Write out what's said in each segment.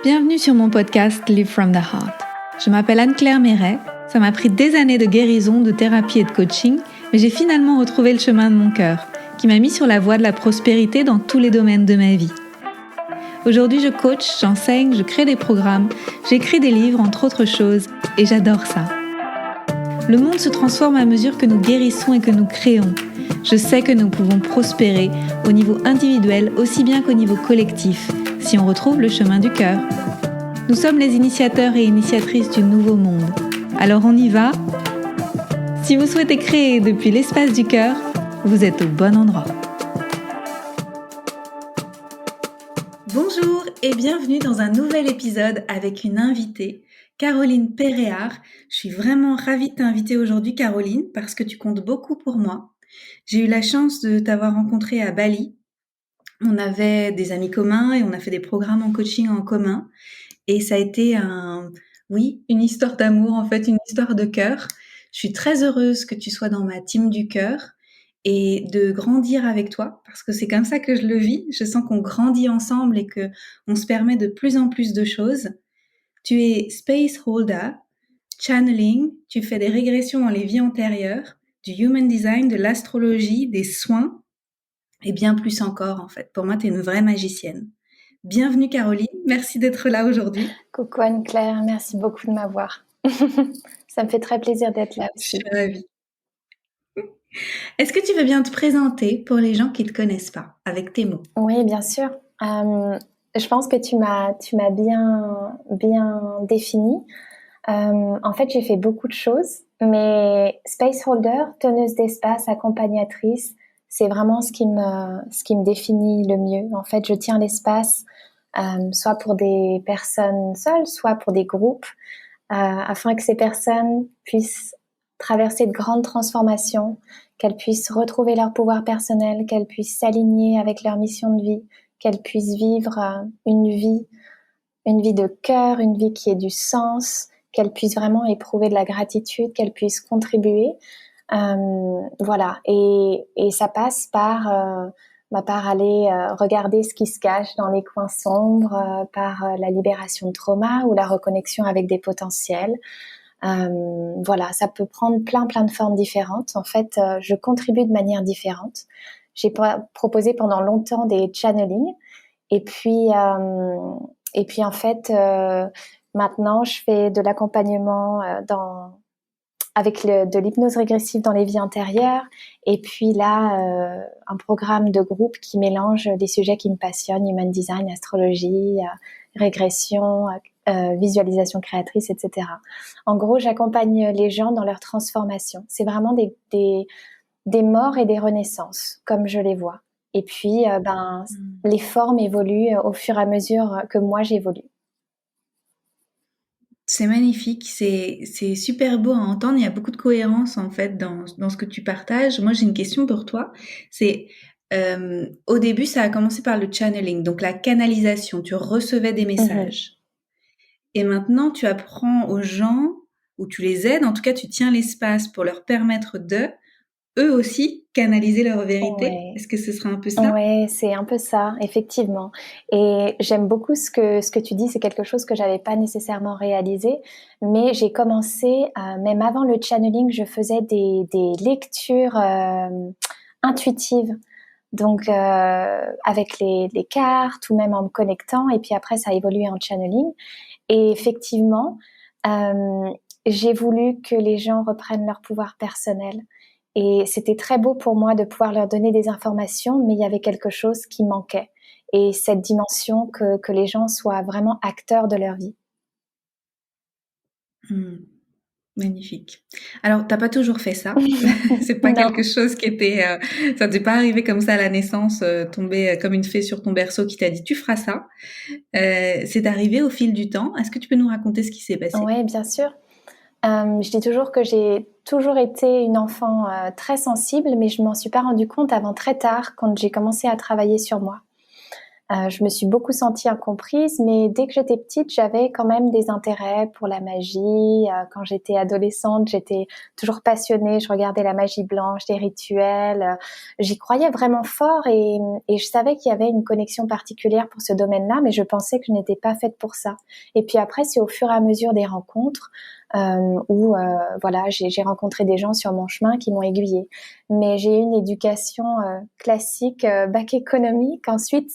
Bienvenue sur mon podcast Live from the Heart. Je m'appelle Anne-Claire Méret. Ça m'a pris des années de guérison, de thérapie et de coaching, mais j'ai finalement retrouvé le chemin de mon cœur, qui m'a mis sur la voie de la prospérité dans tous les domaines de ma vie. Aujourd'hui, je coach, j'enseigne, je crée des programmes, j'écris des livres, entre autres choses, et j'adore ça. Le monde se transforme à mesure que nous guérissons et que nous créons. Je sais que nous pouvons prospérer au niveau individuel aussi bien qu'au niveau collectif, si on retrouve le chemin du cœur. Nous sommes les initiateurs et initiatrices du nouveau monde. Alors on y va ? Si vous souhaitez créer depuis l'espace du cœur, vous êtes au bon endroit. Bonjour et bienvenue dans un nouvel épisode avec une invitée, Caroline Péréard. Je suis vraiment ravie de t'inviter aujourd'hui, Caroline, parce que tu comptes beaucoup pour moi. J'ai eu la chance de t'avoir rencontrée à Bali. On avait des amis communs et on a fait des programmes en coaching en commun. Et ça a été une histoire d'amour, en fait, une histoire de cœur. Je suis très heureuse que tu sois dans ma team du cœur et de grandir avec toi, parce que c'est comme ça que je le vis. Je sens qu'on grandit ensemble et que on se permet de plus en plus de choses. Tu es space holder, channeling, tu fais des régressions dans les vies antérieures, du human design, de l'astrologie, des soins et bien plus encore, en fait. Pour moi, tu es une vraie magicienne. Bienvenue Caroline, merci d'être là aujourd'hui. Coucou Anne-Claire, merci beaucoup de m'avoir. Ça me fait très plaisir d'être là aussi. Je suis ravie. Est-ce que tu veux bien te présenter pour les gens qui ne te connaissent pas, avec tes mots? Oui, bien sûr. Je pense que tu m'as bien défini. En fait, j'ai fait beaucoup de choses, mais Space Holder, teneuse d'espace, accompagnatrice, c'est vraiment ce qui me définit le mieux. En fait, je tiens l'espace, soit pour des personnes seules, soit pour des groupes, afin que ces personnes puissent traverser de grandes transformations, qu'elles puissent retrouver leur pouvoir personnel, qu'elles puissent s'aligner avec leur mission de vie, qu'elles puissent vivre une vie de cœur, une vie qui ait du sens, qu'elles puissent vraiment éprouver de la gratitude, qu'elles puissent contribuer. Voilà, et ça passe par aller regarder ce qui se cache dans les coins sombres, par la libération de trauma ou la reconnexion avec des potentiels. Voilà, ça peut prendre plein de formes différentes. En fait, je contribue de manière différente. J'ai proposé pendant longtemps des channelings, et puis en fait, maintenant, je fais de l'accompagnement avec de l'hypnose régressive dans les vies antérieures, et puis là, un programme de groupe qui mélange des sujets qui me passionnent, human design, astrologie, régression, visualisation créatrice, etc. En gros, j'accompagne les gens dans leur transformation. C'est vraiment des morts et des renaissances, comme je les vois. Et puis, les formes évoluent au fur et à mesure que moi j'évolue. C'est magnifique, c'est super beau à entendre. Il y a beaucoup de cohérence en fait dans ce que tu partages. Moi, j'ai une question pour toi. C'est au début, ça a commencé par le channeling, donc la canalisation. Tu recevais des messages. Et maintenant, tu apprends aux gens, ou tu les aides, en tout cas, tu tiens l'espace pour leur permettre eux aussi, canaliser leur vérité. Ouais. Est-ce que ce sera un peu ça? Ouais, c'est un peu ça, effectivement. Et j'aime beaucoup ce que tu dis, c'est quelque chose que j'avais pas nécessairement réalisé, mais j'ai commencé, même avant le channeling, je faisais des lectures intuitives. Donc, avec les cartes ou même en me connectant, et puis après, ça a évolué en channeling. Et effectivement, j'ai voulu que les gens reprennent leur pouvoir personnel. Et c'était très beau pour moi de pouvoir leur donner des informations, mais il y avait quelque chose qui manquait. Et cette dimension que les gens soient vraiment acteurs de leur vie. Magnifique. Alors, t'as pas toujours fait ça. C'est pas Non. quelque chose qui était, ça t'est pas arrivé comme ça à la naissance, tombé comme une fée sur ton berceau qui t'a dit tu feras ça. C'est arrivé au fil du temps. Est-ce que tu peux nous raconter ce qui s'est passé? Oui, bien sûr. Je dis toujours que j'ai toujours été une enfant très sensible, mais je m'en suis pas rendu compte avant très tard quand j'ai commencé à travailler sur moi. Je me suis beaucoup sentie incomprise, mais dès que j'étais petite, j'avais quand même des intérêts pour la magie. Quand j'étais adolescente, j'étais toujours passionnée. Je regardais la magie blanche, les rituels. J'y croyais vraiment fort et je savais qu'il y avait une connexion particulière pour ce domaine-là, mais je pensais que je n'étais pas faite pour ça. Et puis après, c'est au fur et à mesure des rencontres où voilà, j'ai rencontré des gens sur mon chemin qui m'ont aiguillée. Mais j'ai eu une éducation classique, bac économique. Ensuite,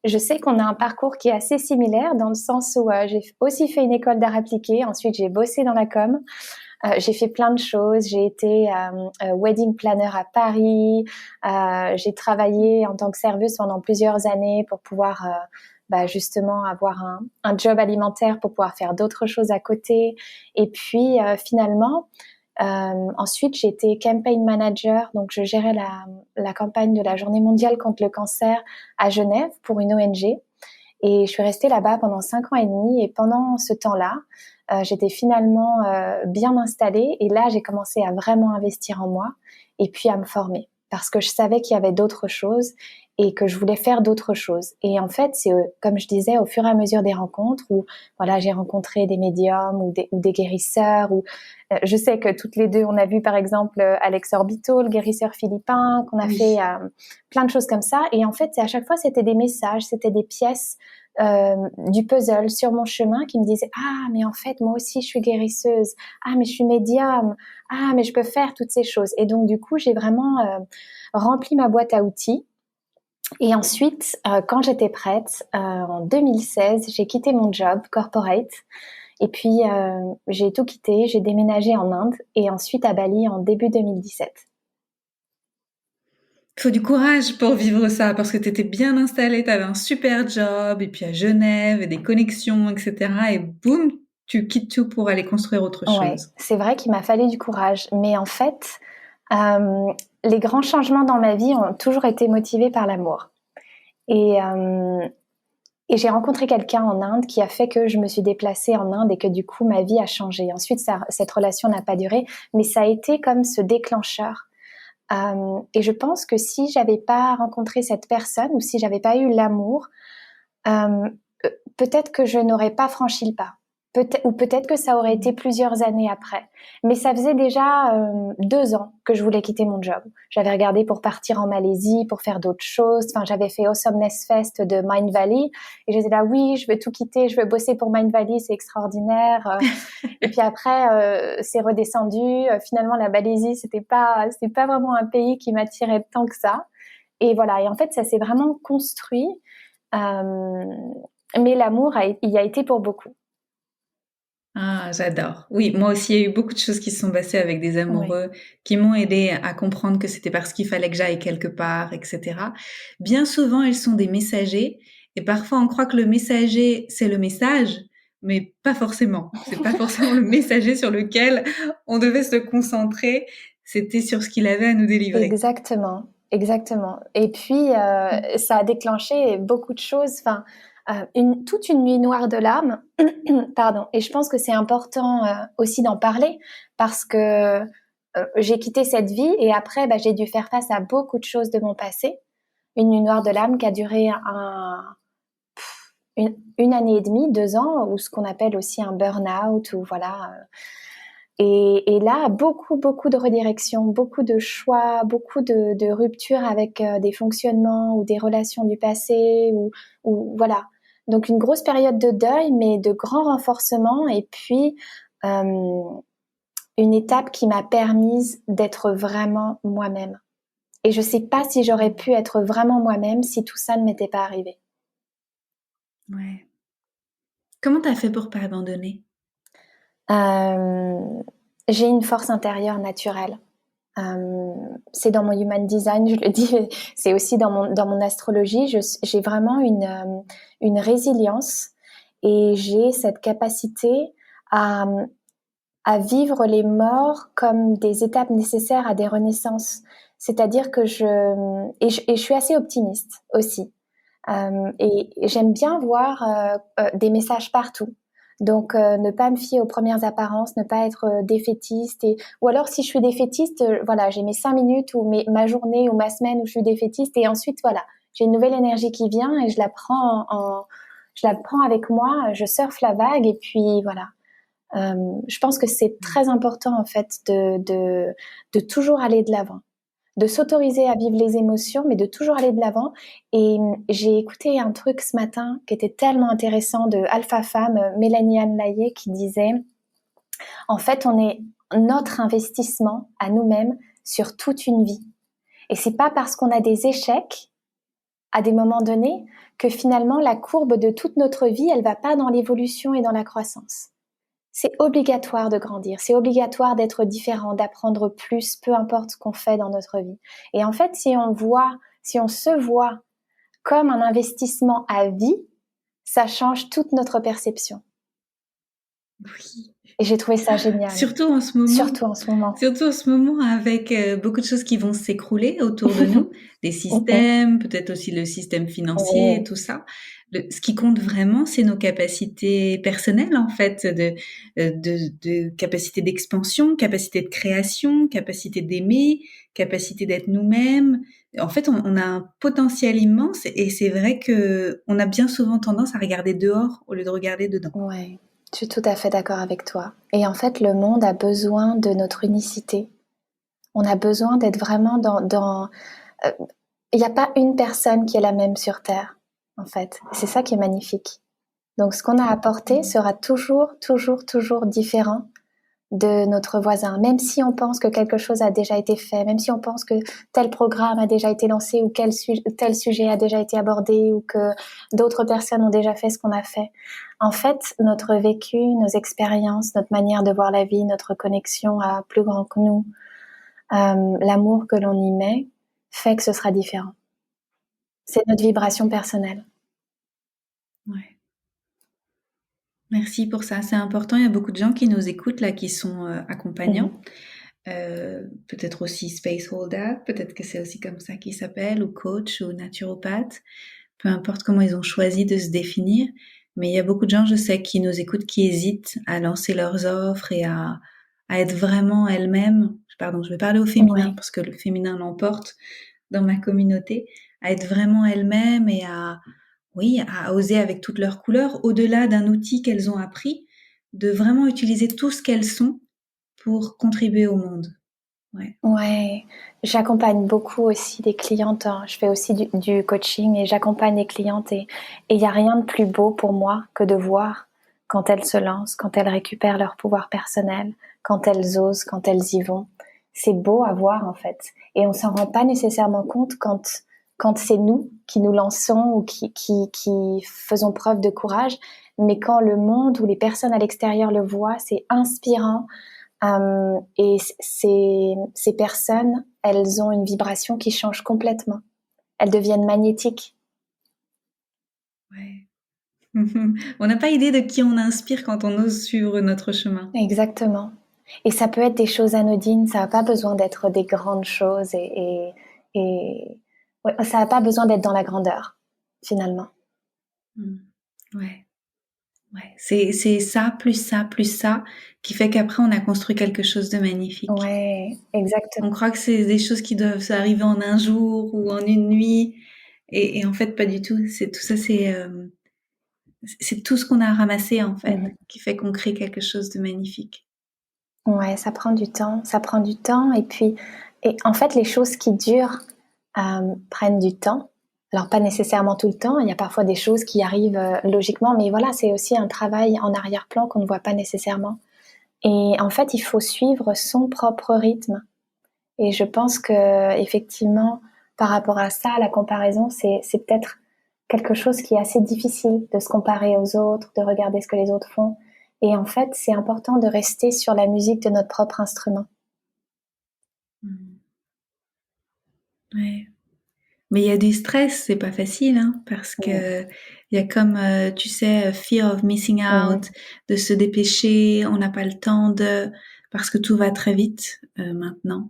je sais qu'on a un parcours qui est assez similaire dans le sens où j'ai aussi fait une école d'art appliqué. Ensuite, j'ai bossé dans la com. J'ai fait plein de choses. J'ai été wedding planner à Paris. J'ai travaillé en tant que serveuse pendant plusieurs années pour pouvoir justement avoir un job alimentaire pour pouvoir faire d'autres choses à côté. Et puis finalement, ensuite, j'ai été campaign manager, donc je gérais la campagne de la Journée mondiale contre le cancer à Genève pour une ONG. Et je suis restée là-bas pendant 5 ans et demi. Et pendant ce temps-là, j'étais finalement bien installée. Et là, j'ai commencé à vraiment investir en moi et puis à me former. Parce que je savais qu'il y avait d'autres choses et que je voulais faire d'autres choses. Et en fait, c'est comme je disais, au fur et à mesure des rencontres où voilà, j'ai rencontré des médiums ou des guérisseurs. Ou je sais que toutes les deux, on a vu par exemple Alex Orbito, le guérisseur philippin, qu'on a fait plein de choses comme ça. Et en fait, à chaque fois, c'était des messages, c'était des pièces du puzzle sur mon chemin qui me disaient ah mais en fait moi aussi je suis guérisseuse, ah mais je suis médium, ah mais je peux faire toutes ces choses. Et donc du coup j'ai vraiment rempli ma boîte à outils. Et ensuite quand j'étais prête en 2016 j'ai quitté mon job corporate et puis j'ai tout quitté, j'ai déménagé en Inde et ensuite à Bali en début 2017. Il faut du courage pour vivre ça, parce que tu étais bien installée, tu avais un super job, et puis à Genève, et des connexions, etc. Et boum, tu quittes tout pour aller construire autre Ouais, chose. c'est vrai qu'il m'a fallu du courage, mais en fait, euh, les grands changements dans ma vie ont toujours été motivés par l'amour. Et, euh, et j'ai rencontré quelqu'un en Inde qui a fait que je me suis déplacée en Inde et que du coup ma vie a changé. Ensuite, cette relation n'a pas duré, mais ça a été comme ce déclencheur. Et je pense que si j'avais pas rencontré cette personne ou si j'avais pas eu l'amour, euh, peut-être que je n'aurais pas franchi le pas. Ou peut-être que ça aurait été plusieurs années après. Mais ça faisait déjà 2 ans que je voulais quitter mon job. J'avais regardé pour partir en Malaisie, pour faire d'autres choses. Enfin, j'avais fait Awesomeness Fest de Mind Valley. Et j'étais là, oui, je veux tout quitter, je veux bosser pour Mind Valley, c'est extraordinaire. Et puis après, c'est redescendu. Finalement, la Malaisie, c'était pas vraiment un pays qui m'attirait tant que ça. Et voilà. Et en fait, ça s'est vraiment construit. Euh, mais l'amour, il y a été pour beaucoup. Ah, j'adore. Oui, moi aussi, il y a eu beaucoup de choses qui se sont passées avec des Oui. amoureux qui m'ont aidé à comprendre que c'était parce qu'il fallait que j'aille quelque part, etc. Bien souvent, ils sont des messagers et parfois on croit que le messager, c'est le message, mais pas forcément. C'est pas forcément le messager sur lequel on devait se concentrer. C'était sur ce qu'il avait à nous délivrer. Exactement, exactement. Et puis, ça a déclenché beaucoup de choses. Enfin, toute une nuit noire de l'âme. Pardon. Et je pense que c'est important aussi d'en parler parce que j'ai quitté cette vie et après, j'ai dû faire face à beaucoup de choses de mon passé. Une nuit noire de l'âme qui a duré une année et demie, 2 ans, ou ce qu'on appelle aussi un burn-out, ou voilà. Et là, beaucoup, beaucoup de redirection, beaucoup de choix, beaucoup de ruptures avec des fonctionnements ou des relations du passé, ou voilà. Donc une grosse période de deuil, mais de grand renforcement, et puis euh, une étape qui m'a permise d'être vraiment moi-même. Et je sais pas si j'aurais pu être vraiment moi-même si tout ça ne m'était pas arrivé. Ouais. Comment t'as fait pour pas abandonner? Euh, j'ai une force intérieure naturelle. C'est dans mon human design, je le dis, c'est aussi dans mon astrologie. J'ai vraiment une résilience et j'ai cette capacité à, à vivre les morts comme des étapes nécessaires à des renaissances. C'est-à-dire que je suis assez optimiste aussi. Et j'aime bien voir des messages partout. Donc, ne pas me fier aux premières apparences, ne pas être défaitiste. Ou alors, si je suis défaitiste, voilà, j'ai mes 5 minutes ou ma journée ou ma semaine où je suis défaitiste. Et ensuite, voilà, J'ai une nouvelle énergie qui vient et je la prends je la prends avec moi, je surfe la vague et puis voilà. Je pense que c'est très important en fait de toujours aller de l'avant, de s'autoriser à vivre les émotions, mais de toujours aller de l'avant. Et j'ai écouté un truc ce matin qui était tellement intéressant de Alpha Femme, Mélanie Anne Laillé, qui disait, en fait, on est notre investissement à nous-mêmes sur toute une vie. Et c'est pas parce qu'on a des échecs à des moments donnés que finalement la courbe de toute notre vie, elle va pas dans l'évolution et dans la croissance. C'est obligatoire de grandir, c'est obligatoire d'être différent, d'apprendre plus, peu importe ce qu'on fait dans notre vie. Et en fait, si on se voit comme un investissement à vie, ça change toute notre perception. Oui. Et j'ai trouvé ça génial. Surtout en ce moment. Surtout en ce moment. Surtout en ce moment avec beaucoup de choses qui vont s'écrouler autour de nous, des systèmes, peut-être aussi le système financier et tout ça. Ce qui compte vraiment, c'est nos capacités personnelles en fait, de capacité d'expansion, capacité de création, capacité d'aimer, capacité d'être nous-mêmes. En fait, on a un potentiel immense et c'est vrai que on a bien souvent tendance à regarder dehors au lieu de regarder dedans. Ouais. Je suis tout à fait d'accord avec toi. Et en fait, le monde a besoin de notre unicité. On a besoin d'être vraiment dans il n'y a pas une personne qui est la même sur Terre, en fait. C'est ça qui est magnifique. Donc, ce qu'on a apporté sera toujours différent de notre voisin. Même si on pense que quelque chose a déjà été fait, même si on pense que tel programme a déjà été lancé ou tel sujet a déjà été abordé ou que d'autres personnes ont déjà fait ce qu'on a fait. En fait, notre vécu, nos expériences, notre manière de voir la vie, notre connexion à plus grand que nous, l'amour que l'on y met, fait que ce sera différent. C'est notre vibration personnelle. Ouais. Merci pour ça, c'est important. Il y a beaucoup de gens qui nous écoutent là, qui sont accompagnants. Peut-être aussi space holder, peut-être que c'est aussi comme ça qu'ils s'appellent, ou coach, ou naturopathe. Peu importe comment ils ont choisi de se définir. Mais il y a beaucoup de gens, je sais, qui nous écoutent, qui hésitent à lancer leurs offres et à être vraiment elles-mêmes. Pardon, je vais parler au féminin parce que le féminin l'emporte dans ma communauté. À être vraiment elles-mêmes et à oser avec toutes leurs couleurs, au-delà d'un outil qu'elles ont appris, de vraiment utiliser tout ce qu'elles sont pour contribuer au monde. Ouais, j'accompagne beaucoup aussi des clientes. Je fais aussi du coaching et j'accompagne les clientes et il n'y a rien de plus beau pour moi que de voir quand elles se lancent, quand elles récupèrent leur pouvoir personnel, quand elles osent, quand elles y vont. C'est beau à voir en fait. Et on s'en rend pas nécessairement compte quand c'est nous qui nous lançons ou qui faisons preuve de courage. Mais quand le monde ou les personnes à l'extérieur le voient, c'est inspirant. Et ces personnes, elles ont une vibration qui change complètement. Elles deviennent magnétiques. Ouais. On n'a pas idée de qui on inspire quand on ose suivre notre chemin. Exactement. Et ça peut être des choses anodines, ça n'a pas besoin d'être des grandes choses ouais, ça n'a pas besoin d'être dans la grandeur, finalement. Ouais. Ouais. C'est ça, plus ça, qui fait qu'après on a construit quelque chose de magnifique. Ouais, exactement. On croit que c'est des choses qui doivent arriver en un jour ou en une nuit, et en fait pas du tout. C'est tout ça, c'est tout ce qu'on a ramassé en fait, qui fait qu'on crée quelque chose de magnifique. Ouais, ça prend du temps, et puis, en fait, les choses qui durent prennent du temps. Alors pas nécessairement tout le temps, il y a parfois des choses qui arrivent logiquement, mais voilà, c'est aussi un travail en arrière-plan qu'on ne voit pas nécessairement. Et en fait, il faut suivre son propre rythme. Et je pense que effectivement, par rapport à ça, la comparaison, c'est peut-être quelque chose qui est assez difficile de se comparer aux autres, de regarder ce que les autres font. Et en fait, c'est important de rester sur la musique de notre propre instrument. Ouais. Mais il y a du stress, c'est pas facile, hein, parce que il y a comme, tu sais, fear of missing out, de se dépêcher, on n'a pas le temps parce que tout va très vite maintenant,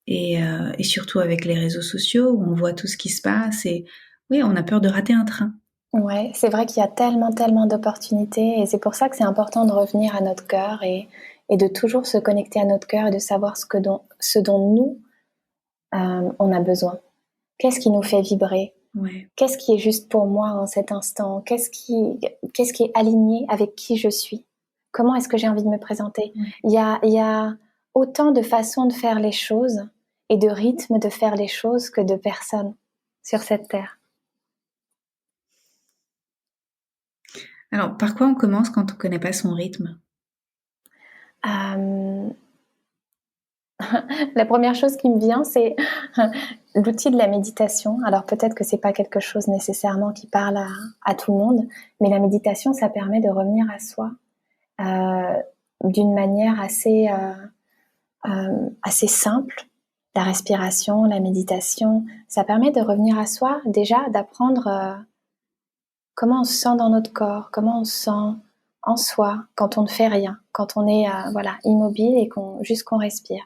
et surtout avec les réseaux sociaux où on voit tout ce qui se passe, et oui, on a peur de rater un train. Ouais, c'est vrai qu'il y a tellement d'opportunités et c'est pour ça que c'est important de revenir à notre cœur et de toujours se connecter à notre cœur et de savoir ce dont nous, on a besoin. Qu'est-ce qui nous fait vibrer? Ouais. Qu'est-ce qui est juste pour moi en cet instant? Qu'est-ce qui est aligné avec qui je suis? Comment est-ce que j'ai envie de me présenter? Ouais. Il y a autant de façons de faire les choses et de rythmes de faire les choses que de personnes sur cette terre. Alors, par quoi on commence quand on connaît pas son rythme? Euh, La première chose qui me vient, c'est l'outil de la méditation. Alors peut-être que c'est pas quelque chose nécessairement qui parle à tout le monde, mais la méditation, ça permet de revenir à soi euh, d'une manière assez simple. La respiration, la méditation, ça permet de revenir à soi, déjà d'apprendre comment on se sent dans notre corps, comment on se sent en soi quand on ne fait rien, quand on est voilà, immobile et juste qu'on respire.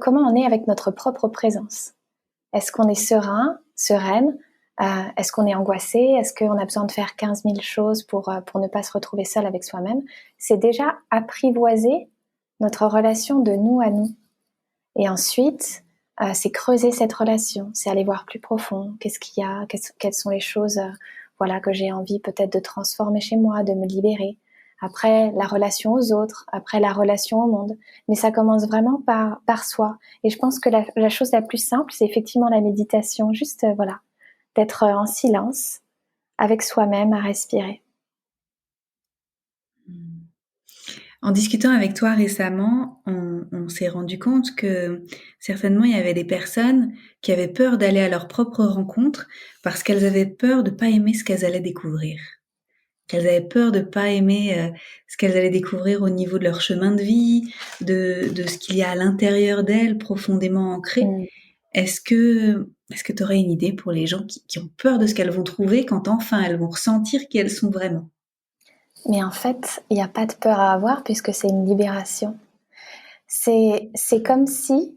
Comment on est avec notre propre présence? Est-ce qu'on est serein, sereine? Est-ce qu'on est angoissé? Est-ce qu'on a besoin de faire 15 000 choses pour ne pas se retrouver seul avec soi-même? C'est déjà apprivoiser notre relation de nous à nous. Et ensuite, c'est creuser cette relation, c'est aller voir plus profond. Qu'est-ce qu'il y a? Quelles sont les choses voilà, que j'ai envie peut-être de transformer chez moi, de me libérer? Après, la relation aux autres, après la relation au monde. Mais ça commence vraiment par soi. Et je pense que la chose la plus simple, c'est effectivement la méditation. Juste, voilà, d'être en silence avec soi-même à respirer. En discutant avec toi récemment, on s'est rendu compte que certainement il y avait des personnes qui avaient peur d'aller à leur propre rencontre parce qu'elles avaient peur de pas aimer ce qu'elles allaient découvrir. Qu'elles avaient peur de pas aimer ce qu'elles allaient découvrir au niveau de leur chemin de vie, de ce qu'il y a à l'intérieur d'elles, profondément ancré. Mm. Est-ce que tu aurais une idée pour les gens qui ont peur de ce qu'elles vont trouver quand enfin elles vont ressentir qui elles sont vraiment? Mais en fait, il n'y a pas de peur à avoir puisque c'est une libération. C'est comme si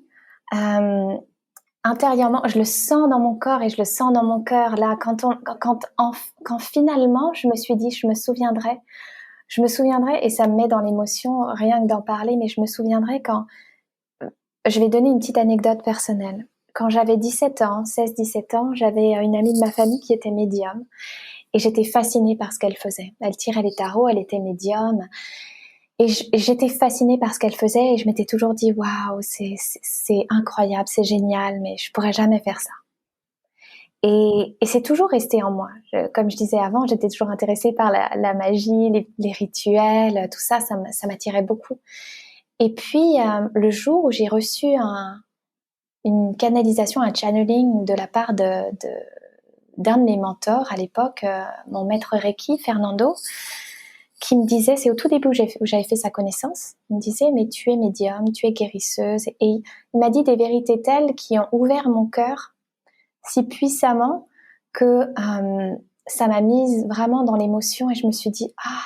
intérieurement, je le sens dans mon corps et je le sens dans mon cœur là quand finalement je me suis dit je me souviendrai et ça me met dans l'émotion rien que d'en parler, mais je me souviendrai quand je vais donner une petite anecdote personnelle. Quand j'avais 17 ans, 16-17 ans, j'avais une amie de ma famille qui était médium et j'étais fascinée par ce qu'elle faisait. Elle tirait les tarots, elle était médium. Et j'étais fascinée par ce qu'elle faisait et je m'étais toujours dit waouh, c'est incroyable, c'est génial, mais je pourrais jamais faire ça. Et c'est toujours resté en moi. Comme je disais avant, j'étais toujours intéressée par la magie, les rituels, tout ça, ça m'attirait beaucoup. Et puis le jour où j'ai reçu une canalisation, un channeling de la part d'un de mes mentors à l'époque, mon maître Reiki, Fernando, qui me disait, c'est au tout début où j'avais fait sa connaissance, il me disait, mais tu es médium, tu es guérisseuse. Et il m'a dit des vérités telles qui ont ouvert mon cœur si puissamment que ça m'a mise vraiment dans l'émotion et je me suis dit, ah,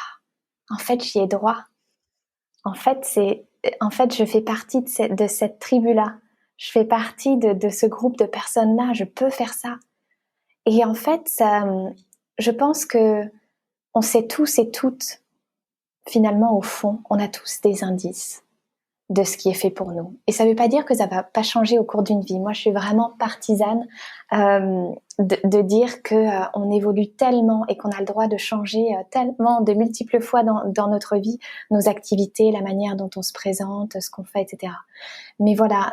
en fait, j'y ai droit. En fait, je fais partie de cette tribu-là. Je fais partie de ce groupe de personnes-là. Je peux faire ça. Et en fait, je pense que on sait tous et toutes, finalement, au fond, on a tous des indices de ce qui est fait pour nous. Et ça ne veut pas dire que ça va pas changer au cours d'une vie. Moi, je suis vraiment partisane de dire que on évolue tellement et qu'on a le droit de changer tellement de multiples fois dans notre vie, nos activités, la manière dont on se présente, ce qu'on fait, etc. Mais voilà,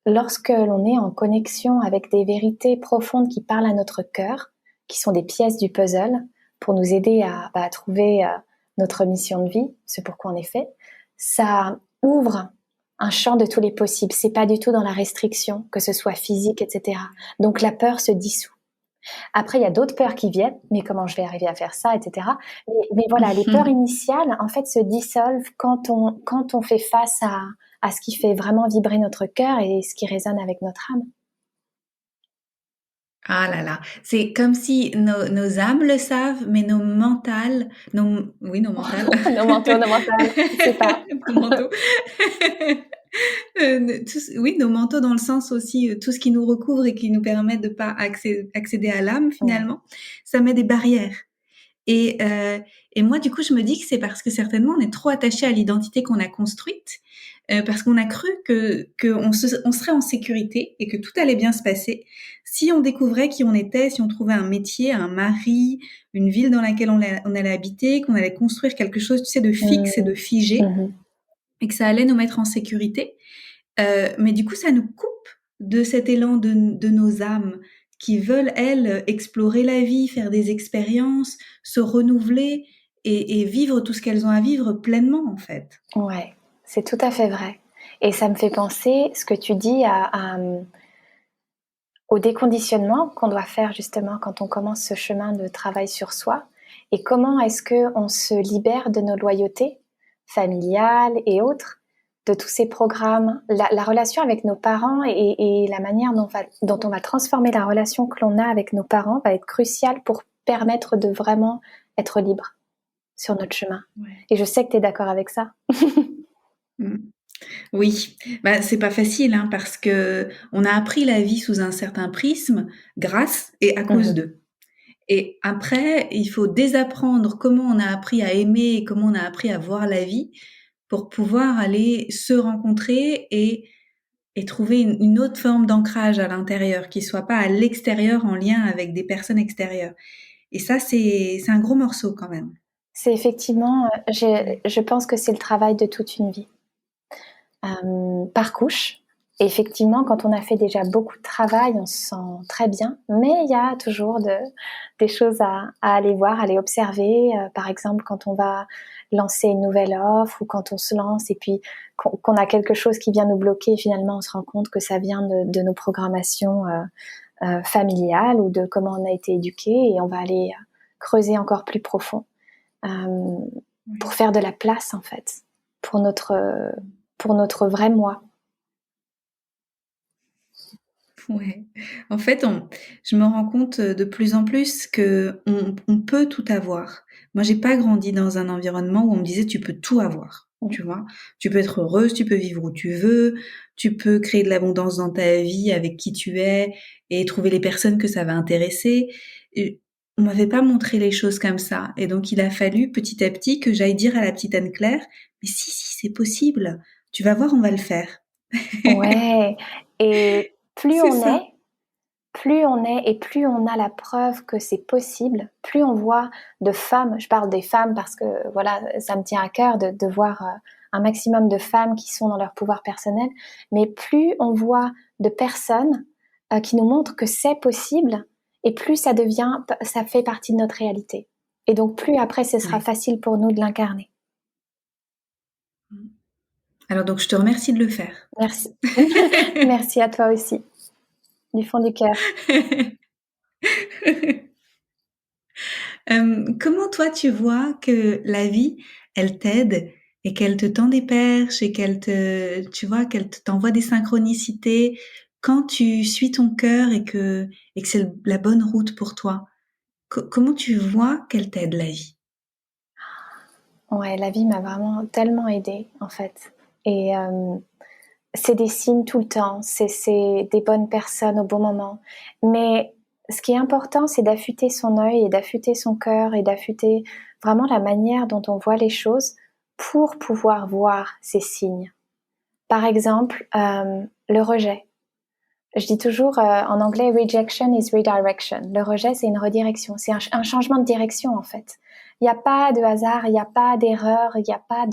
lorsque l'on est en connexion avec des vérités profondes qui parlent à notre cœur, qui sont des pièces du puzzle pour nous aider à trouver notre mission de vie, ce pourquoi on est fait, ça ouvre un champ de tous les possibles. C'est pas du tout dans la restriction, que ce soit physique, etc. Donc la peur se dissout. Après, il y a d'autres peurs qui viennent, mais comment je vais arriver à faire ça, etc. Mais voilà, les peurs initiales, en fait, se dissolvent quand on fait face à ce qui fait vraiment vibrer notre cœur et ce qui résonne avec notre âme. Ah là là, c'est comme si nos âmes le savent, mais nos mentales, Nos manteaux, nos mentales, c'est ça. nos manteaux, oui, nos manteaux dans le sens aussi, tout ce qui nous recouvre et qui nous permet de pas accéder à l'âme Ouais. finalement, ça met des barrières. Et moi, du coup, je me dis que c'est parce que certainement on est trop attaché à l'identité qu'on a construite, parce qu'on a cru on serait en sécurité et que tout allait bien se passer si on découvrait qui on était, si on trouvait un métier, un mari, une ville dans laquelle on allait habiter, qu'on allait construire quelque chose, tu sais, de fixe et de figé, Mhm. et que ça allait nous mettre en sécurité. Mais du coup, ça nous coupe de cet élan de nos âmes qui veulent, elles, explorer la vie, faire des expériences, se renouveler et vivre tout ce qu'elles ont à vivre pleinement, en fait. Ouais, c'est tout à fait vrai. Et ça me fait penser, ce que tu dis, au déconditionnement qu'on doit faire justement quand on commence ce chemin de travail sur soi. Et comment est-ce qu'on se libère de nos loyautés familiales et autres, de tous ces programmes, la relation avec nos parents et la manière dont on va transformer la relation que l'on a avec nos parents va être cruciale pour permettre de vraiment être libre sur notre chemin. Ouais. Et je sais que tu es d'accord avec ça. Mm. Oui, bah, c'est pas facile, hein, parce que on a appris la vie sous un certain prisme, grâce et à cause Mhm. d'eux. Et après, il faut désapprendre comment on a appris à aimer et comment on a appris à voir la vie pour pouvoir aller se rencontrer et trouver une autre forme d'ancrage à l'intérieur, qui soit pas à l'extérieur en lien avec des personnes extérieures. Et ça, c'est un gros morceau quand même. C'est effectivement, Ouais. je pense que c'est le travail de toute une vie. Par couche. Et effectivement, quand on a fait déjà beaucoup de travail, on se sent très bien. Mais il y a toujours des choses à aller voir, à aller observer. Par exemple, quand on va lancer une nouvelle offre ou quand on se lance et puis qu'on a quelque chose qui vient nous bloquer, finalement, on se rend compte que ça vient de nos programmations familiales ou de comment on a été éduqué et on va aller creuser encore plus profond pour Ouais. faire de la place, en fait, pour notre vrai moi. Ouais. En fait, je me rends compte de plus en plus que on peut tout avoir. Moi, j'ai pas grandi dans un environnement où on me disait tu peux tout avoir. Mm. Tu vois, tu peux être heureuse, tu peux vivre où tu veux, tu peux créer de l'abondance dans ta vie avec qui tu es et trouver les personnes que ça va intéresser. Et on m'avait pas montré les choses comme ça. Et donc, il a fallu petit à petit que j'aille dire à la petite Anne-Claire, mais si, c'est possible. Tu vas voir, on va le faire. Ouais, et C'est ça. plus on est et plus on a la preuve que c'est possible, plus on voit de femmes, je parle des femmes parce que voilà, ça me tient à cœur de voir un maximum de femmes qui sont dans leur pouvoir personnel, mais plus on voit de personnes qui nous montrent que c'est possible et plus ça fait partie de notre réalité. Et donc plus après ce sera Ouais. facile pour nous de l'incarner. Alors donc je te remercie de le faire. Merci. Merci à toi aussi, du fond du cœur. Comment toi tu vois que la vie, elle t'aide et qu'elle te tend des perches et tu vois, t'envoie des synchronicités quand tu suis ton cœur et que c'est la bonne route pour toi? Comment tu vois qu'elle t'aide la vie? Ouais, la vie m'a vraiment tellement aidée, en fait. Et c'est des signes tout le temps, c'est des bonnes personnes au bon moment. Mais ce qui est important, c'est d'affûter son œil et d'affûter son cœur et d'affûter vraiment la manière dont on voit les choses pour pouvoir voir ces signes. Par exemple, le rejet. Je dis toujours en anglais, rejection is redirection. Le rejet, c'est une redirection, c'est un changement de direction en fait. Il n'y a pas de hasard, il n'y a pas d'erreur, il n'y a pas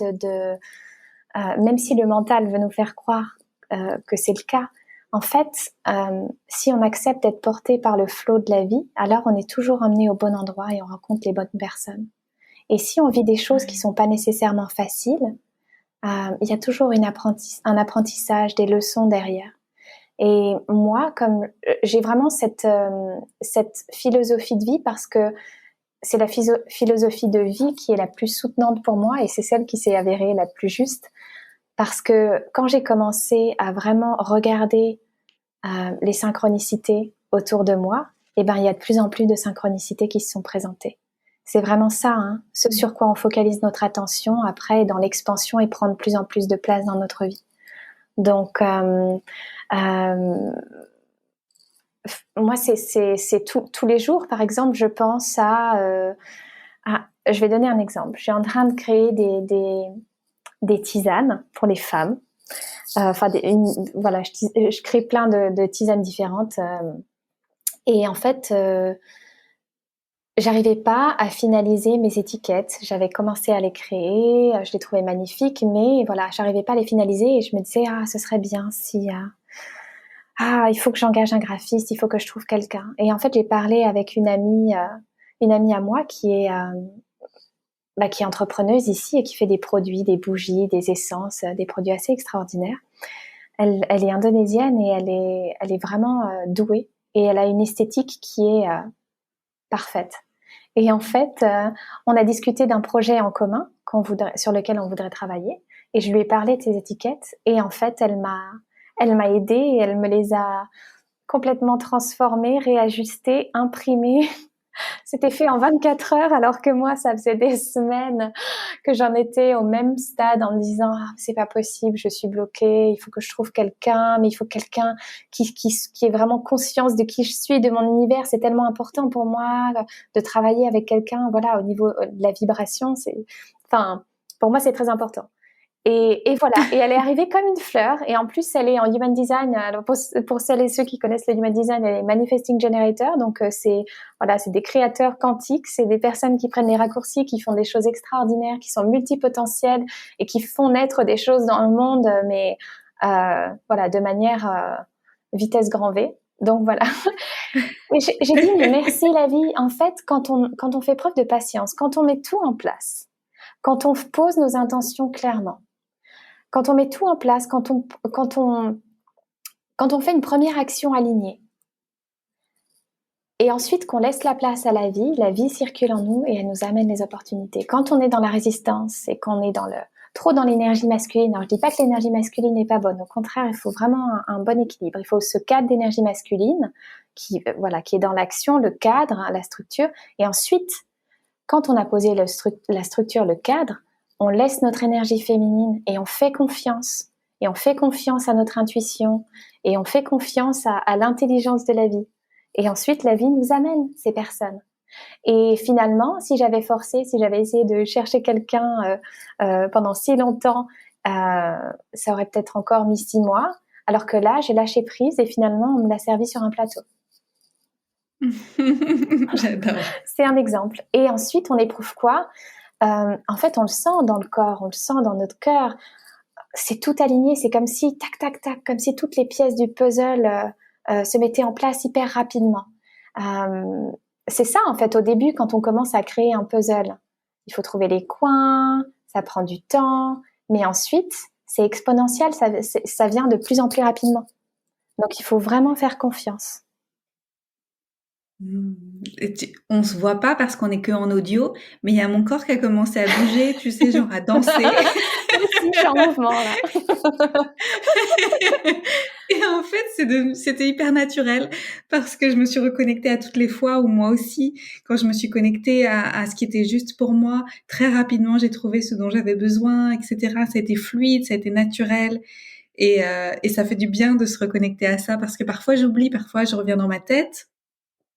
même si le mental veut nous faire croire que c'est le cas, en fait, si on accepte d'être porté par le flot de la vie, alors on est toujours emmené au bon endroit et on rencontre les bonnes personnes. Et si on vit des choses qui Ouais, sont pas nécessairement faciles, il y a toujours un apprentissage, des leçons derrière. Et moi, comme j'ai vraiment cette philosophie de vie parce que c'est la philosophie de vie qui est la plus soutenante pour moi et c'est celle qui s'est avérée la plus juste parce que quand j'ai commencé à vraiment regarder les synchronicités autour de moi, eh ben il y a de plus en plus de synchronicités qui se sont présentées. C'est vraiment ça, hein, ce ouais, sur quoi on focalise notre attention après dans l'expansion et prendre de plus en plus de place dans notre vie. Donc euh, moi, c'est tous les jours, par exemple, je pense à Ah, je vais donner un exemple. Je suis en train de créer des tisanes pour les femmes. Enfin, voilà, je crée plein de tisanes différentes. Et en fait, j'arrivais pas à finaliser mes étiquettes. J'avais commencé à les créer, je les trouvais magnifiques, mais voilà, j'arrivais pas à les finaliser et je me disais, ah, ce serait bien si, ah, il faut que j'engage un graphiste, il faut que je trouve quelqu'un. Et en fait, j'ai parlé avec une amie à moi qui est entrepreneuse ici et qui fait des produits, des bougies, des essences, des produits assez extraordinaires. Elle est indonésienne et elle est vraiment douée et elle a une esthétique qui est parfaite. Et en fait, on a discuté d'un projet en commun sur lequel on voudrait travailler. Et je lui ai parlé de ces étiquettes. Et en fait, elle m'a aidée et elle me les a complètement transformées, réajustées, imprimées. C'était fait en 24 heures, alors que moi, ça faisait des semaines que j'en étais au même stade en me disant, ah, c'est pas possible, je suis bloquée, il faut que je trouve quelqu'un, mais il faut quelqu'un qui ait vraiment conscience de qui je suis, de mon univers. C'est tellement important pour moi de travailler avec quelqu'un, voilà, au niveau de la vibration, enfin, pour moi, c'est très important. Et voilà, et elle est arrivée comme une fleur. Et en plus, elle est en Human Design. Alors pour celles et ceux qui connaissent le Human Design, elle est Manifesting Generator. Donc c'est voilà, c'est des créateurs quantiques, c'est des personnes qui prennent les raccourcis, qui font des choses extraordinaires, qui sont multipotentielles et qui font naître des choses dans le monde, mais voilà, de manière vitesse grand V. Donc voilà. Et j'ai dit mais merci la vie. En fait, quand on fait preuve de patience, quand on met tout en place, quand on pose nos intentions clairement, quand on met tout en place, quand on fait une première action alignée, et ensuite qu'on laisse la place à la vie circule en nous et elle nous amène les opportunités. Quand on est dans la résistance et qu'on est trop dans l'énergie masculine, alors je dis pas que l'énergie masculine n'est pas bonne, au contraire, il faut vraiment un bon équilibre. Il faut ce cadre d'énergie masculine qui est dans l'action, le cadre, la structure, et ensuite, quand on a posé la structure, le cadre, on laisse notre énergie féminine et on fait confiance. Et on fait confiance à notre intuition. Et on fait confiance à l'intelligence de la vie. Et ensuite, la vie nous amène ces personnes. Et finalement, si j'avais essayé de chercher quelqu'un pendant si longtemps, ça aurait peut-être encore mis 6 mois. Alors que là, j'ai lâché prise et finalement, on me l'a servi sur un plateau. J'adore. C'est un exemple. Et ensuite, on éprouve quoi? En fait, on le sent dans le corps, on le sent dans notre cœur. C'est tout aligné, c'est comme si, tac, tac, tac, comme si toutes les pièces du puzzle se mettaient en place hyper rapidement. C'est ça, en fait, au début, quand on commence à créer un puzzle. Il faut trouver les coins, ça prend du temps, mais ensuite, c'est exponentiel, ça vient de plus en plus rapidement. Donc, il faut vraiment faire confiance. On se voit pas parce qu'on est que en audio, mais il y a mon corps qui a commencé à bouger, tu sais, genre à danser. Aussi, je suis en mouvement là. Et en fait, c'était hyper naturel parce que je me suis reconnectée à toutes les fois où moi aussi, quand je me suis connectée à ce qui était juste pour moi, très rapidement, j'ai trouvé ce dont j'avais besoin, etc. Ça a été fluide, ça a été naturel. Et ça fait du bien de se reconnecter à ça parce que parfois j'oublie, parfois je reviens dans ma tête.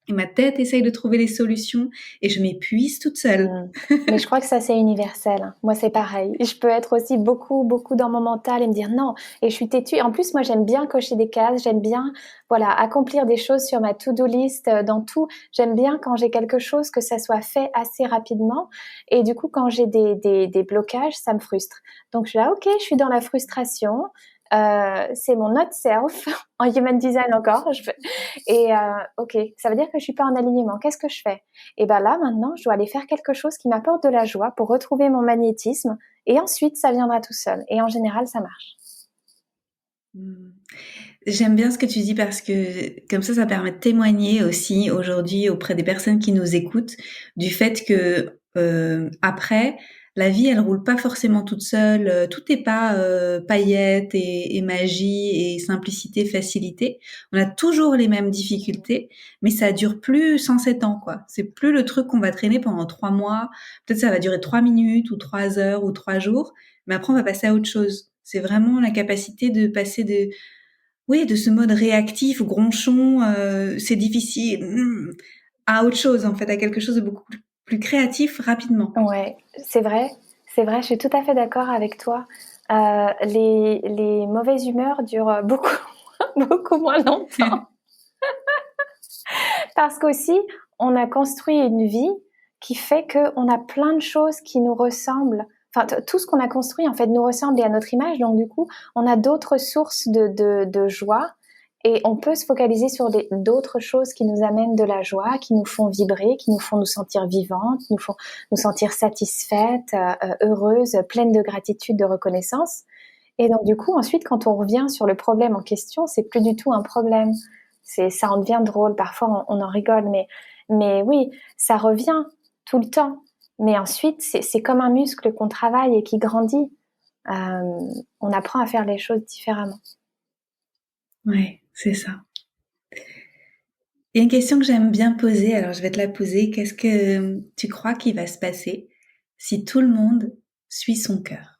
Et ma tête essaye de trouver les solutions et je m'épuise toute seule. Mais je crois que ça, c'est universel. Moi, c'est pareil. Je peux être aussi beaucoup, beaucoup dans mon mental et me dire non. Et je suis têtue. En plus, moi, j'aime bien cocher des cases. J'aime bien, voilà, accomplir des choses sur ma to-do list, dans tout. J'aime bien quand j'ai quelque chose que ça soit fait assez rapidement. Et du coup, quand j'ai des blocages, ça me frustre. Donc, je suis là, ok, je suis dans la frustration. C'est mon not self en human design encore. Et ok, ça veut dire que je suis pas en alignement. Qu'est-ce que je fais? Et ben là, maintenant, je dois aller faire quelque chose qui m'apporte de la joie pour retrouver mon magnétisme. Et ensuite, ça viendra tout seul. Et en général, ça marche. J'aime bien ce que tu dis parce que comme ça permet de témoigner aussi aujourd'hui auprès des personnes qui nous écoutent du fait que après la vie elle roule pas forcément toute seule, tout n'est pas paillettes et magie et simplicité, facilité. On a toujours les mêmes difficultés, mais ça dure plus 107 ans quoi. C'est plus le truc qu'on va traîner pendant 3 mois. Peut-être ça va durer 3 minutes ou 3 heures ou 3 jours, mais après on va passer à autre chose. C'est vraiment la capacité de passer de ce mode réactif, gronchon, c'est difficile, à autre chose en fait, à quelque chose de beaucoup plus créatif rapidement. Ouais, c'est vrai, je suis tout à fait d'accord avec toi. Les mauvaises humeurs durent beaucoup, beaucoup moins longtemps. Parce qu'aussi, on a construit une vie qui fait qu'on a plein de choses qui nous ressemblent. Enfin, tout ce qu'on a construit, en fait, nous ressemble et à notre image. Donc, du coup, on a d'autres sources de joie et on peut se focaliser sur d'autres choses qui nous amènent de la joie, qui nous font vibrer, qui nous font nous sentir vivantes, nous font nous sentir satisfaites, heureuses, pleines de gratitude, de reconnaissance. Et donc, du coup, ensuite, quand on revient sur le problème en question, c'est plus du tout un problème. Ça en devient drôle. Parfois, on en rigole, mais oui, ça revient tout le temps. Mais ensuite, c'est comme un muscle qu'on travaille et qui grandit. On apprend à faire les choses différemment. Ouais, c'est ça. Il y a une question que j'aime bien poser, alors je vais te la poser. Qu'est-ce que tu crois qu'il va se passer si tout le monde suit son cœur?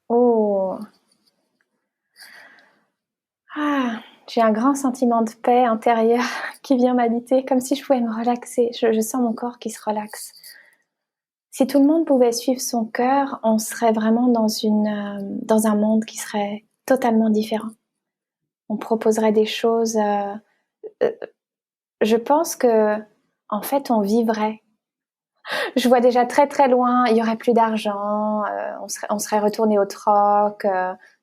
Oh, ah, j'ai un grand sentiment de paix intérieure qui vient m'habiter, comme si je pouvais me relaxer. Je sens mon corps qui se relaxe. Si tout le monde pouvait suivre son cœur, on serait vraiment dans un monde qui serait totalement différent. On proposerait des choses. Euh, je pense que, en fait, on vivrait. Je vois déjà très très loin. Il y aurait plus d'argent. On serait retourné au troc.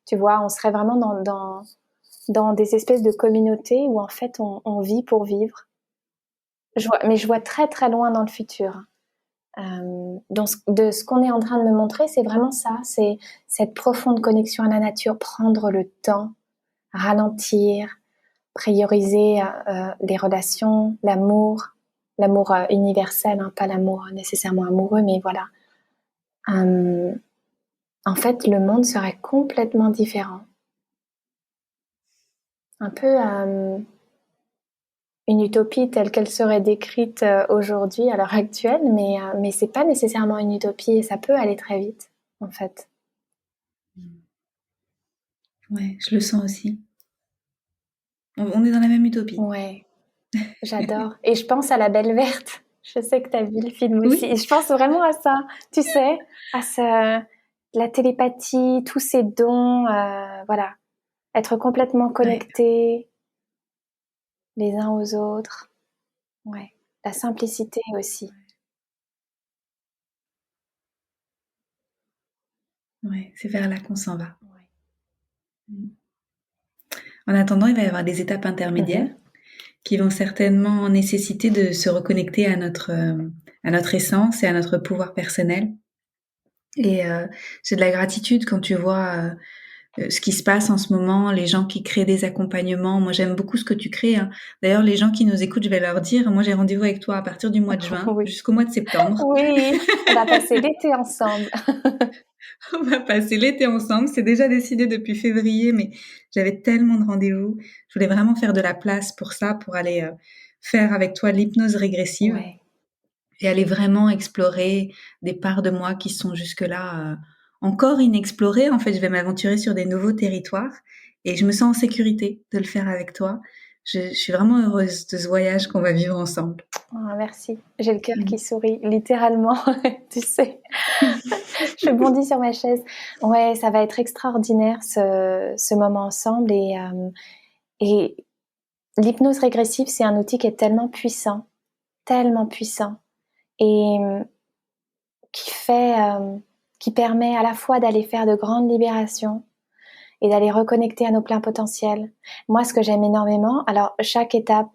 Tu vois, on serait vraiment dans des espèces de communautés où en fait on vit pour vivre. Mais je vois très très loin dans le futur. De ce qu'on est en train de me montrer, c'est vraiment ça, c'est cette profonde connexion à la nature, prendre le temps, ralentir, prioriser les relations, l'amour universel, hein, pas l'amour nécessairement amoureux, mais voilà. En fait, le monde serait complètement différent. Un peu une utopie telle qu'elle serait décrite aujourd'hui, à l'heure actuelle, mais c'est pas nécessairement une utopie et ça peut aller très vite, en fait. Ouais, je le sens aussi. On est dans la même utopie. Ouais, j'adore. Et je pense à La Belle Verte. Je sais que tu as vu le film aussi. Oui, Et je pense vraiment à ça, tu sais, la télépathie, tous ces dons, voilà. Être complètement ouais, connectés les uns aux autres. Ouais. La simplicité aussi. ouais, c'est vers là qu'on s'en va. Ouais. En attendant, il va y avoir des étapes intermédiaires Mhm. qui vont certainement nécessiter de se reconnecter à notre essence et à notre pouvoir personnel. Et j'ai de la gratitude quand tu vois ce qui se passe en ce moment, les gens qui créent des accompagnements. Moi, j'aime beaucoup ce que tu crées, hein. D'ailleurs, les gens qui nous écoutent, je vais leur dire, moi, j'ai rendez-vous avec toi à partir du mois de juin Oui. jusqu'au mois de septembre. Oui, on va passer l'été ensemble. On va passer l'été ensemble. C'est déjà décidé depuis février, mais j'avais tellement de rendez-vous. Je voulais vraiment faire de la place pour ça, pour aller faire avec toi l'hypnose régressive Ouais. et aller vraiment explorer des parts de moi qui sont jusque-là encore inexplorées. En fait, je vais m'aventurer sur des nouveaux territoires et je me sens en sécurité de le faire avec toi. Je suis vraiment heureuse de ce voyage qu'on va vivre ensemble. Ah, merci. J'ai le cœur Mm. qui sourit, littéralement, tu sais. Je bondis sur ma chaise. Ouais, ça va être extraordinaire ce moment ensemble et l'hypnose régressive, c'est un outil qui est tellement puissant et qui qui permet à la fois d'aller faire de grandes libérations et d'aller reconnecter à nos pleins potentiels. Moi, ce que j'aime énormément, alors chaque étape,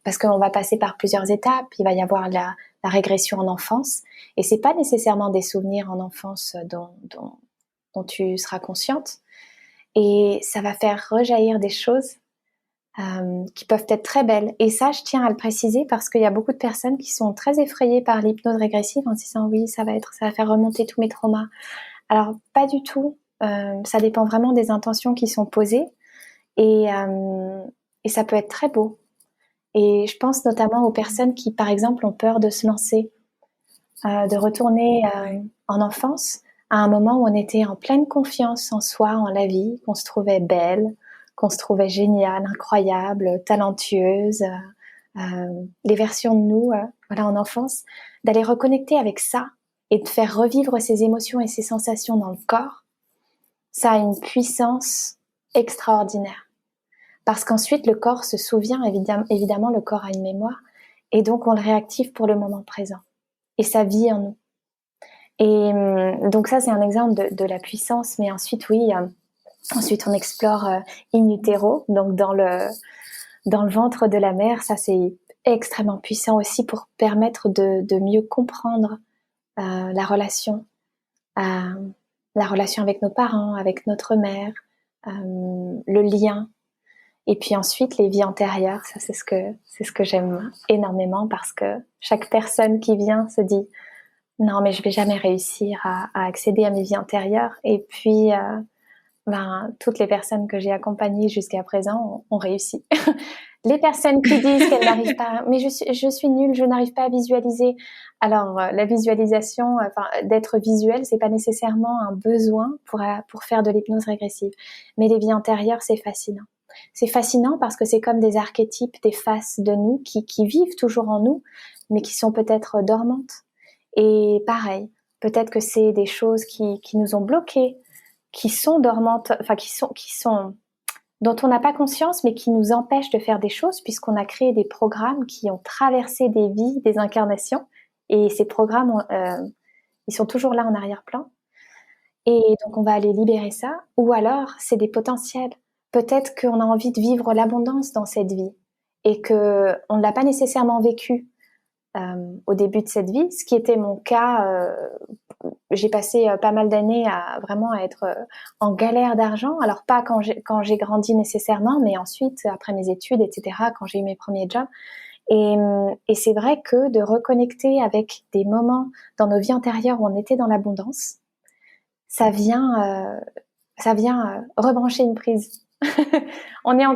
parce qu'on va passer par plusieurs étapes, il va y avoir la régression en enfance, et c'est pas nécessairement des souvenirs en enfance dont tu seras consciente, et ça va faire rejaillir des choses qui peuvent être très belles. Et ça, je tiens à le préciser parce qu'il y a beaucoup de personnes qui sont très effrayées par l'hypnose régressive en se disant oui, ça va faire remonter tous mes traumas. Alors pas du tout. Ça dépend vraiment des intentions qui sont posées et ça peut être très beau. Et je pense notamment aux personnes qui, par exemple, ont peur de se lancer, de retourner Ouais. en enfance, à un moment où on était en pleine confiance en soi, en la vie, qu'on se trouvait belle, qu'on se trouvait géniale, incroyable, talentueuse, les versions de nous, voilà, en enfance. d'aller reconnecter avec ça et de faire revivre ces émotions et ces sensations dans le corps, ça a une puissance extraordinaire. Parce qu'ensuite, le corps se souvient, évidemment, le corps a une mémoire, et donc on le réactive pour le moment présent. Et ça vit en nous. Et donc ça, c'est un exemple de la puissance. Mais ensuite, oui, ensuite on explore in utero, donc dans le ventre de la mère. Ça, c'est extrêmement puissant aussi pour permettre de mieux comprendre la relation avec nos parents, avec notre mère, le lien. Et puis ensuite, les vies antérieures, ça c'est ce que j'aime énormément parce que chaque personne qui vient se dit non mais je vais jamais réussir à accéder à mes vies antérieures. Et puis toutes les personnes que j'ai accompagnées jusqu'à présent ont réussi. Les personnes qui disent qu'elles n'arrivent pas, mais je suis nulle, je n'arrive pas à visualiser. Alors la visualisation, d'être visuel, c'est pas nécessairement un besoin pour faire de l'hypnose régressive. Mais les vies antérieures, c'est fascinant. C'est fascinant parce que c'est comme des archétypes, des faces de nous qui vivent toujours en nous, mais qui sont peut-être dormantes. Et pareil, peut-être que c'est des choses qui nous ont bloqués, qui sont dormantes, dont on n'a pas conscience, mais qui nous empêchent de faire des choses, puisqu'on a créé des programmes qui ont traversé des vies, des incarnations, et ces programmes, ils sont toujours là en arrière-plan. Et donc on va aller libérer ça, ou alors c'est des potentiels. Peut-être qu'on a envie de vivre l'abondance dans cette vie et que on ne l'a pas nécessairement vécu au début de cette vie, ce qui était mon cas. J'ai passé pas mal d'années à être en galère d'argent. Alors pas quand j'ai grandi nécessairement, mais ensuite après mes études, etc. Quand j'ai eu mes premiers jobs. Et c'est vrai que de reconnecter avec des moments dans nos vies antérieures où on était dans l'abondance, ça vient rebrancher une prise. On est en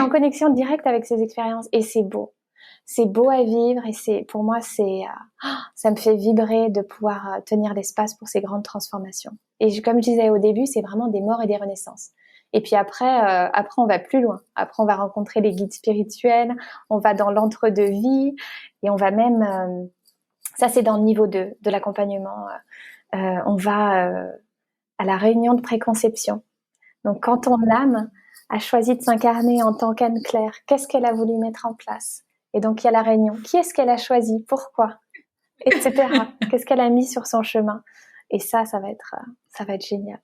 connexion directe avec ces expériences et c'est beau. C'est beau à vivre et pour moi, ça me fait vibrer de pouvoir tenir l'espace pour ces grandes transformations. Et comme je disais au début, c'est vraiment des morts et des renaissances. Et puis après, on va plus loin. Après, on va rencontrer les guides spirituels, on va dans l'entre-deux-vie et on va même, ça c'est dans le niveau 2 de l'accompagnement, on va à la réunion de préconception. Donc, quand ton âme a choisi de s'incarner en tant qu'Anne Claire, qu'est-ce qu'elle a voulu mettre en place? Et donc, il y a la réunion. Qui est-ce qu'elle a choisi? Pourquoi? Etc. Qu'est-ce qu'elle a mis sur son chemin? Et ça va être génial.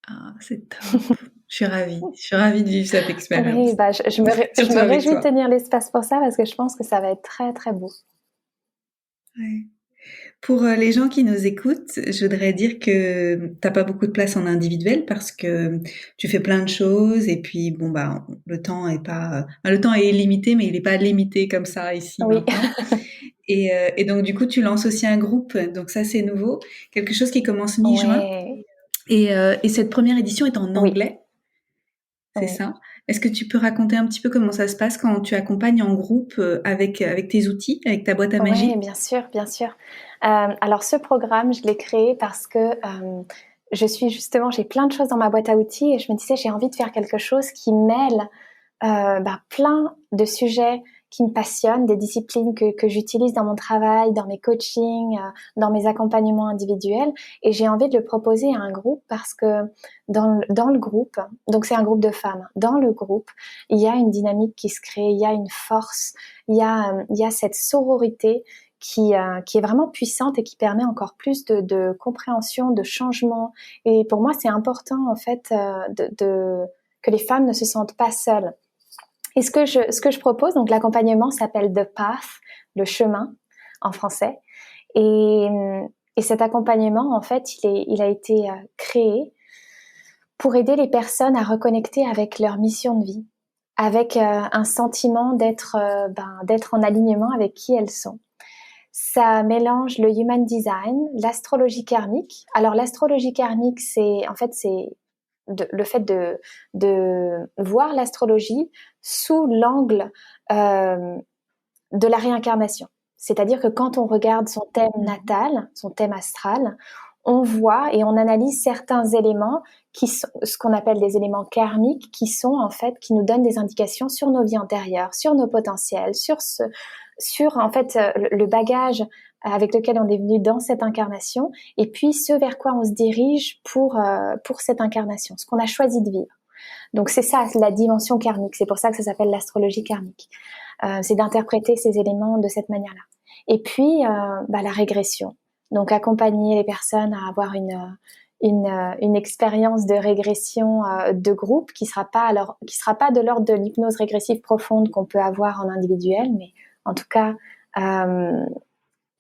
Ah, c'est top. Je suis ravie de vivre cette expérience. Oui, je me réjouis de tenir l'espace pour ça parce que je pense que ça va être très, très beau. Ouais. Pour les gens qui nous écoutent, je voudrais dire que t'as pas beaucoup de place en individuel parce que tu fais plein de choses et puis le temps est limité, mais il n'est pas limité comme ça ici maintenant. Et donc du coup tu lances aussi un groupe, donc ça c'est nouveau, quelque chose qui commence mi-juin. Ouais. Et cette première édition est en anglais. C'est Oui. ça. Est-ce que tu peux raconter un petit peu comment ça se passe quand tu accompagnes en groupe avec tes outils, avec ta boîte à magie? Oui, bien sûr, bien sûr. Alors ce programme, je l'ai créé parce que j'ai plein de choses dans ma boîte à outils et je me disais j'ai envie de faire quelque chose qui mêle plein de sujets qui me passionnent, des disciplines que j'utilise dans mon travail, dans mes coachings, dans mes accompagnements individuels. Et j'ai envie de le proposer à un groupe parce que dans le groupe, donc c'est un groupe de femmes, dans le groupe, il y a une dynamique qui se crée, il y a une force, il y a cette sororité qui est vraiment puissante et qui permet encore plus de compréhension, de changement. Et pour moi, c'est important en fait que les femmes ne se sentent pas seules. Et ce que je propose, donc l'accompagnement s'appelle The Path, le chemin en français. Et cet accompagnement, en fait, il a été créé pour aider les personnes à reconnecter avec leur mission de vie, avec un sentiment d'être en alignement avec qui elles sont. Ça mélange le human design, l'astrologie karmique. Alors l'astrologie karmique, c'est le fait de voir l'astrologie sous l'angle de la réincarnation. C'est-à-dire que quand on regarde son thème natal, son thème astral, on voit et on analyse certains éléments qui sont ce qu'on appelle des éléments karmiques, qui sont en fait qui nous donnent des indications sur nos vies antérieures, sur nos potentiels, sur sur en fait le bagage avec lequel on est venu dans cette incarnation, et puis ce vers quoi on se dirige pour cette incarnation, ce qu'on a choisi de vivre. Donc c'est ça la dimension karmique, c'est pour ça que ça s'appelle l'astrologie karmique. C'est d'interpréter ces éléments de cette manière-là. Et puis la régression, donc accompagner les personnes à avoir une expérience de régression de groupe qui sera pas de l'ordre de l'hypnose régressive profonde qu'on peut avoir en individuel, mais en tout cas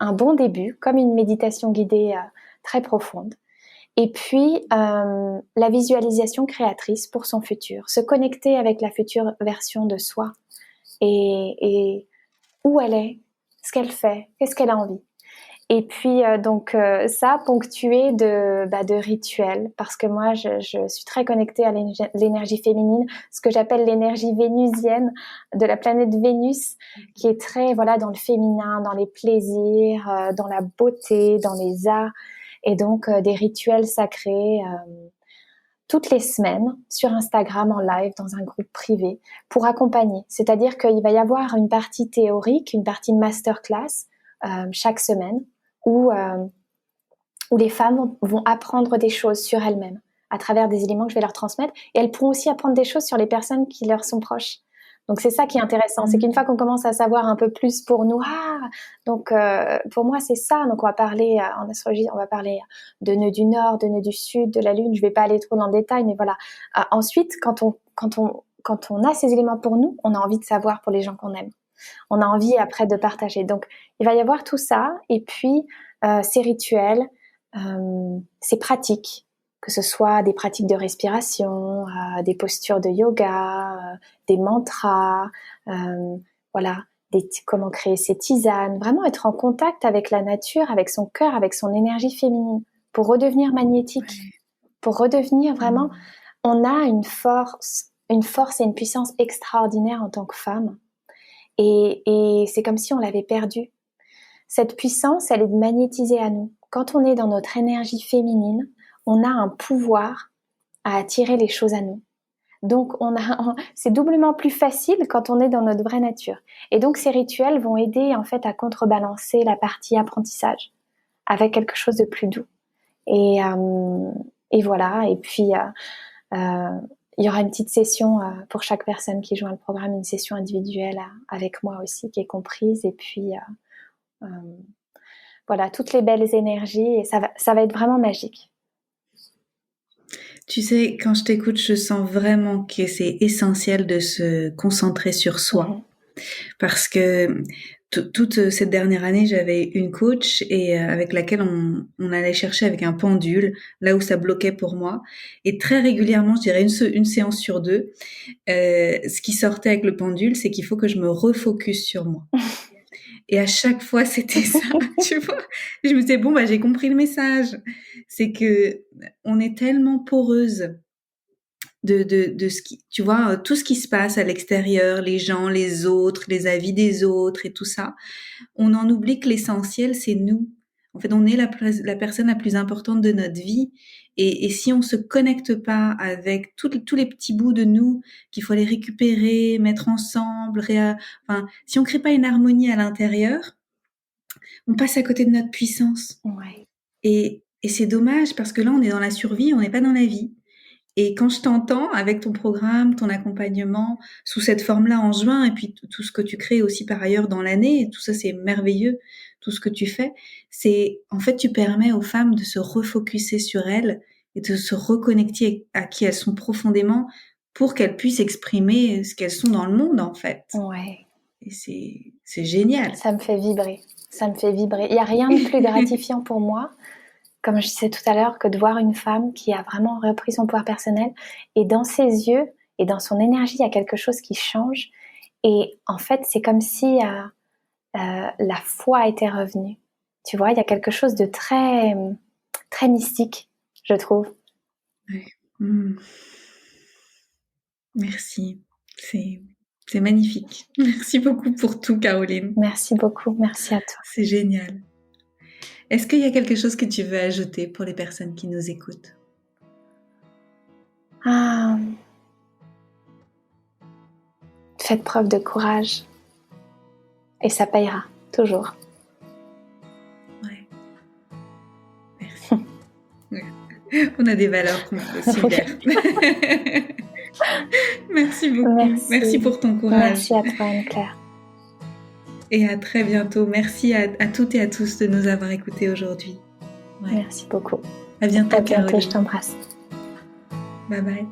un bon début, comme une méditation guidée très profonde. Et puis la visualisation créatrice pour son futur, se connecter avec la future version de soi et où elle est, ce qu'elle fait, qu'est-ce qu'elle a envie. Et puis ça ponctué de rituels, parce que moi je suis très connectée à l'énergie féminine, ce que j'appelle l'énergie vénusienne de la planète Vénus, qui est très dans le féminin, dans les plaisirs, dans la beauté, dans les arts, et donc des rituels sacrés toutes les semaines sur Instagram en live dans un groupe privé pour accompagner. C'est-à-dire qu'il va y avoir une partie théorique, une partie masterclass chaque semaine où les femmes vont apprendre des choses sur elles-mêmes à travers des éléments que je vais leur transmettre, et elles pourront aussi apprendre des choses sur les personnes qui leur sont proches. Donc c'est ça qui est intéressant, c'est qu'une fois qu'on commence à savoir un peu plus pour nous, donc pour moi c'est ça. Donc on va parler en astrologie, on va parler de nœuds du nord, de nœuds du sud, de la lune. Je vais pas aller trop dans le détail, mais voilà. Ensuite, quand on a ces éléments pour nous, on a envie de savoir pour les gens qu'on aime. On a envie après de partager. Donc il va y avoir tout ça, et puis ces rituels, ces pratiques, que ce soit des pratiques de respiration, des postures de yoga, des mantras, comment créer ses tisanes, vraiment être en contact avec la nature, avec son cœur, avec son énergie féminine, pour redevenir magnétique, pour redevenir vraiment, on a une force et une puissance extraordinaire en tant que femme, et c'est comme si on l'avait perdue. Cette puissance, elle est magnétisée à nous. Quand on est dans notre énergie féminine, on a un pouvoir à attirer les choses à nous. Donc, c'est doublement plus facile quand on est dans notre vraie nature. Et donc, ces rituels vont aider en fait à contrebalancer la partie apprentissage avec quelque chose de plus doux. Et voilà. Et puis, il y aura une petite session pour chaque personne qui joint le programme, une session individuelle avec moi aussi qui est comprise. Et puis, voilà, toutes les belles énergies, et ça va être vraiment magique. Tu sais, quand je t'écoute, je sens vraiment que c'est essentiel de se concentrer sur soi. Parce que toute cette dernière année, j'avais une coach et avec laquelle on allait chercher avec un pendule là où ça bloquait pour moi. Et très régulièrement, je dirais une séance sur deux, ce qui sortait avec le pendule, c'est qu'il faut que je me refocus sur moi. Et à chaque fois, c'était ça, tu vois. Je me disais, bon, j'ai compris le message. C'est que on est tellement poreuse de ce qui, tu vois, tout ce qui se passe à l'extérieur, les gens, les autres, les avis des autres et tout ça. On en oublie que l'essentiel, c'est nous. En fait, on est la personne la plus importante de notre vie. Et si on se connecte pas avec tous les petits bouts de nous qu'il faut les récupérer, mettre ensemble, si on crée pas une harmonie à l'intérieur, on passe à côté de notre puissance. Ouais. Et c'est dommage parce que là, on est dans la survie, on n'est pas dans la vie. Et quand je t'entends avec ton programme, ton accompagnement, sous cette forme-là en juin, et puis tout ce que tu crées aussi par ailleurs dans l'année, et tout ça c'est merveilleux, tout ce que tu fais, c'est en fait tu permets aux femmes de se refocuser sur elles et de se reconnecter à qui elles sont profondément pour qu'elles puissent exprimer ce qu'elles sont dans le monde en fait. Ouais. Et c'est génial. Ça me fait vibrer. Il n'y a rien de plus gratifiant pour moi, comme je disais tout à l'heure, que de voir une femme qui a vraiment repris son pouvoir personnel, et dans ses yeux et dans son énergie, il y a quelque chose qui change. Et en fait, c'est comme si la foi était revenue. Tu vois, il y a quelque chose de très, très mystique, je trouve. Ouais. Merci. C'est magnifique. Merci beaucoup pour tout, Caroline. Merci beaucoup. Merci à toi. C'est génial. Est-ce qu'il y a quelque chose que tu veux ajouter pour les personnes qui nous écoutent? Faites preuve de courage. Et ça payera, toujours. Ouais. Merci. On a des valeurs similaires. Merci beaucoup. Merci pour ton courage. Merci à toi, Anne-Claire. Et à très bientôt. Merci à toutes et à tous de nous avoir écoutés aujourd'hui. Ouais. Merci beaucoup. À bientôt, Caroline. Je t'embrasse. Bye bye.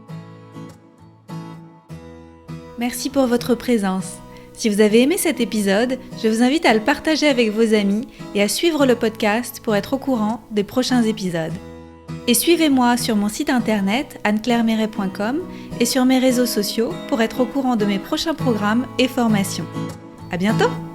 Merci pour votre présence. Si vous avez aimé cet épisode, je vous invite à le partager avec vos amis et à suivre le podcast pour être au courant des prochains épisodes. Et suivez-moi sur mon site internet anneclairemeret.com et sur mes réseaux sociaux pour être au courant de mes prochains programmes et formations. À bientôt!